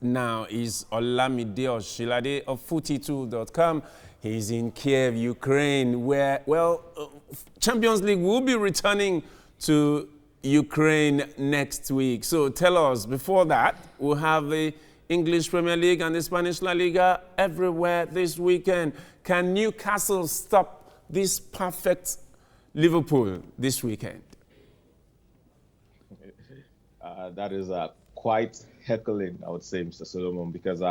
now is Olamide Oshilade of Footy2.com. He's in Kiev, Ukraine, where, Champions League will be returning to Ukraine next week. So tell us, before that, we'll have the English Premier League and the Spanish La Liga everywhere this weekend. Can Newcastle stop this perfect Liverpool this weekend? That is quite heckling, I would say, Mr. Solomon, because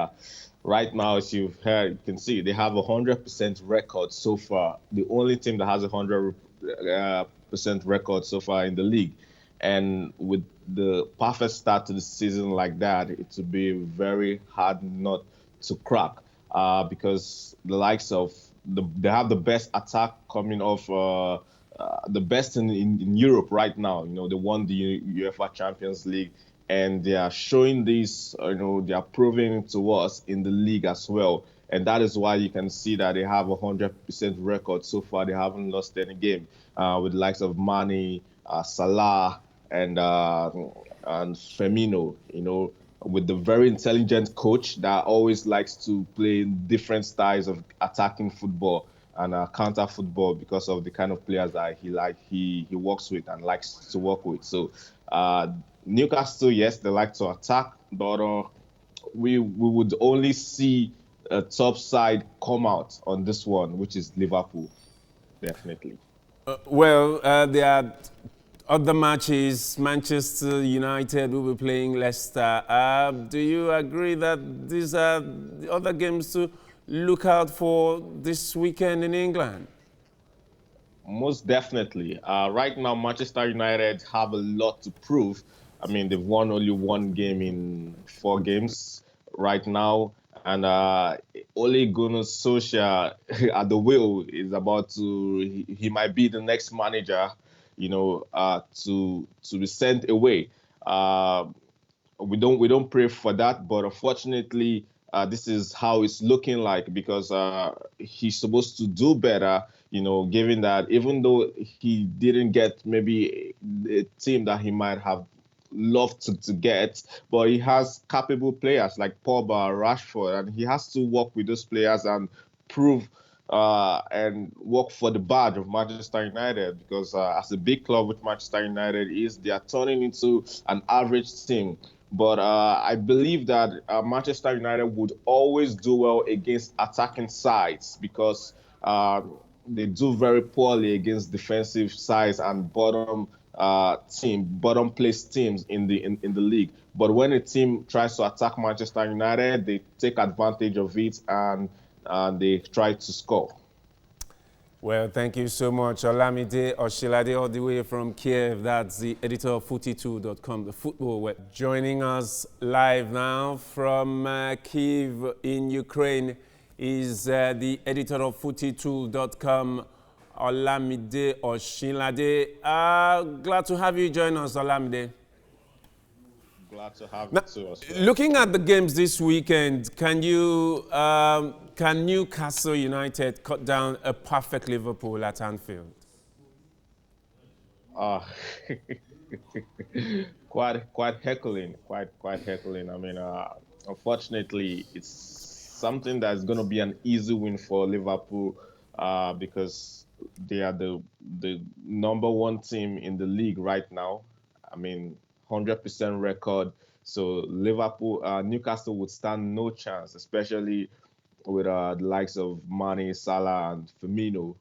right now, as you've heard, you can see they have a 100% record so far. The only team that has a 100% record so far in the league. And with the perfect start to the season like that, it would be very hard not to crack because the likes of they have the best attack coming off the best in Europe right now. You know, they won the UEFA Champions League, and they are showing this. They are proving to us in the league as well, and that is why you can see that they have a 100% record so far. They haven't lost any game with the likes of Mane, Salah, and Firmino. With the very intelligent coach that always likes to play different styles of attacking football and counter football because of the kind of players that he works with and likes to work with. So Newcastle, yes, they like to attack, but we would only see a top side come out on this one, which is Liverpool, definitely. There are other matches. Manchester United will be playing Leicester. Do you agree that these are the other games to look out for this weekend in England? Most definitely. Right now, Manchester United have a lot to prove. I mean, they've won only one game in 4 games right now. And Ole Gunnar Solskjaer at the wheel is about to, he might be the next manager, to be sent away. We don't pray for that, but unfortunately, this is how it's looking like because he's supposed to do better, given that even though he didn't get maybe a team that he might have loved to get, but he has capable players like Pogba, Rashford, and he has to work with those players and prove and work for the badge of Manchester United because as a big club with Manchester United is, they are turning into an average team. But I believe that Manchester United would always do well against attacking sides because they do very poorly against defensive sides and bottom place teams in the league. But when a team tries to attack Manchester United, they take advantage of it and they try to score. Well, thank you so much, Olamide Oshilade, all the way from Kiev. That's the editor of Footy2.com, the football web. Joining us live now from Kiev in Ukraine is the editor of Footy2.com, Olamide Oshilade. Glad to have you join us, Olamide. Glad to have you too as well. Looking at the games this weekend, can Newcastle United cut down a perfect Liverpool at Anfield? Quite heckling. I mean, unfortunately, it's something that's going to be an easy win for Liverpool because they are the number 1 team in the league right now. I mean, 100% record. So Newcastle would stand no chance, especially with the likes of Mane, Salah, and Firmino,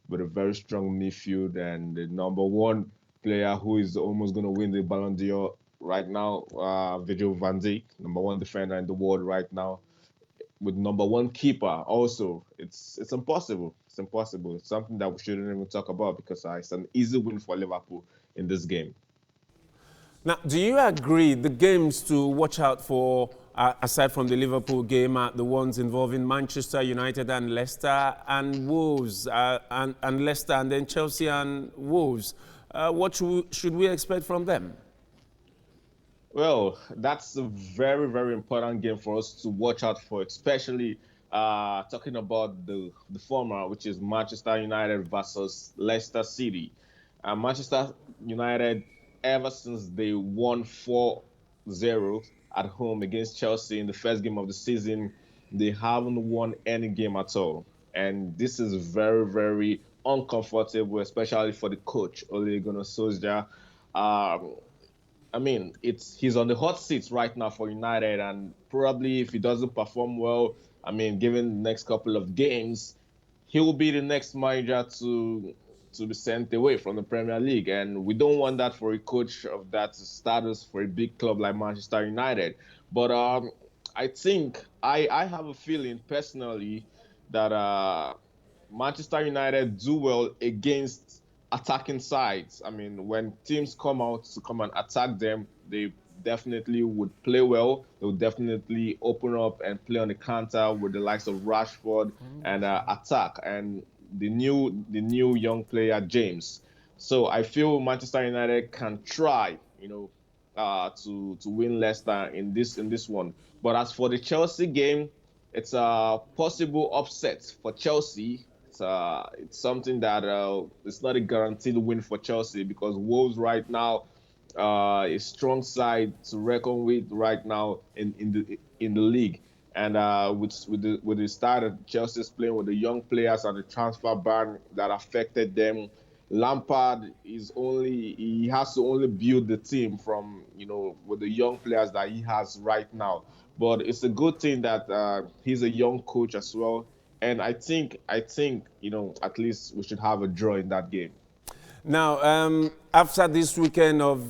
with a very strong midfield and the number 1 player who is almost going to win the Ballon d'Or right now, Virgil van Dijk, number 1 defender in the world right now, with number 1 keeper. Also, it's impossible. It's impossible. It's something that we shouldn't even talk about because it's an easy win for Liverpool in this game. Now, do you agree the games to watch out for, aside from the Liverpool game, are the ones involving Manchester United and Leicester and Wolves, and Leicester and then Chelsea and Wolves? What should we expect from them? Well, that's a very, very important game for us to watch out for, especially talking about the former, which is Manchester United versus Leicester City. Manchester United, ever since they won 4-0 at home against Chelsea in the first game of the season. They haven't won any game at all. And this is very, very uncomfortable, especially for the coach, Ole Gunnar Solskjaer. Um, I mean, it's he's on the hot seat right now for United, and probably if he doesn't perform well, I mean, given the next couple of games, he will be the next manager to be sent away from the Premier League, and we don't want that for a coach of that status for a big club like Manchester United. But I think I have a feeling personally that Manchester United do well against attacking sides. I mean, when teams come out to come and attack them, they definitely would play well. They would definitely open up and play on the counter with the likes of Rashford and attack and the new young player James. So I feel Manchester United can try, to win Leicester in this one. But as for the Chelsea game, it's a possible upset for Chelsea. It's something that it's not a guaranteed win for Chelsea because Wolves right now a strong side to reckon with right now in the league. And with the start of Chelsea's playing with the young players and the transfer ban that affected them, Lampard he has to only build the team from with the young players that he has right now. But it's a good thing that he's a young coach as well. And I think at least we should have a draw in that game. Now, after this weekend of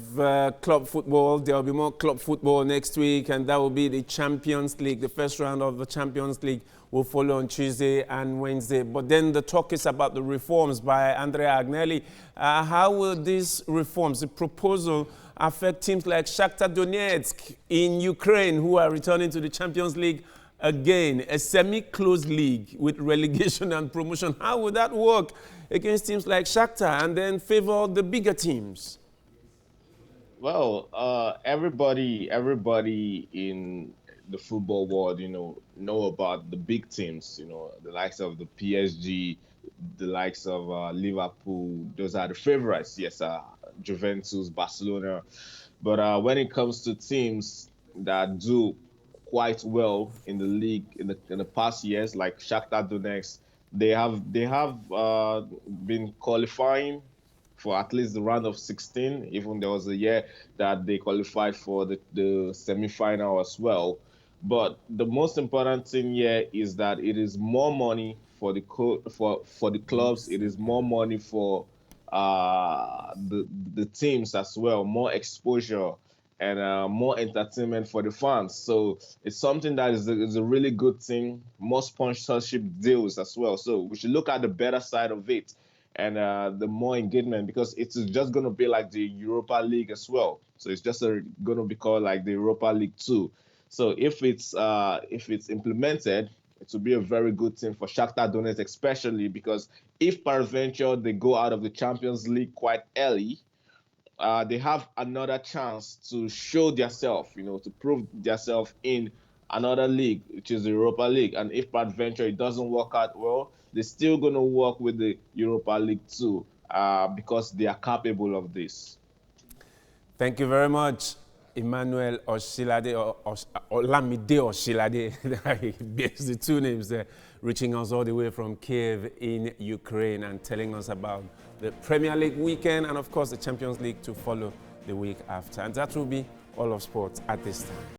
club football, there will be more club football next week, and that will be the Champions League. The first round of the Champions League will follow on Tuesday and Wednesday. But then the talk is about the reforms by Andrea Agnelli. How will these reforms, the proposal, affect teams like Shakhtar Donetsk in Ukraine, who are returning to the Champions League again, a semi-closed league with relegation and promotion? How would that work against teams like Shakhtar and then favor the bigger teams? Well, everybody in the football world, know about the big teams, the likes of the PSG, the likes of Liverpool. Those are the favorites. Yes, Juventus, Barcelona. But when it comes to teams that do quite well in the league in the past years, like Shakhtar Donetsk, they have been qualifying for at least the round of 16. Even there was a year that they qualified for the semi-final as well. But the most important thing here is that it is more money for for the clubs. It is more money for the teams as well. More exposure and more entertainment for the fans. So it's something that is a really good thing. More sponsorship deals as well. So we should look at the better side of it and the more engagement because it is just going to be like the Europa League as well. So it's just going to be called like the Europa League 2. So if it's implemented, it will be a very good thing for Shakhtar Donetsk, especially because if peradventure they go out of the Champions League quite early, they have another chance to show themselves, to prove themselves in another league, which is the Europa League. And if peradventure it doesn't work out well, they're still going to work with the Europa League too, because they are capable of this. Thank you very much, Emmanuel Oshilade, or Olamide Oshilade. There's the two names there, reaching us all the way from Kiev in Ukraine and telling us about the Premier League weekend and, of course, the Champions League to follow the week after. And that will be all of sports at this time.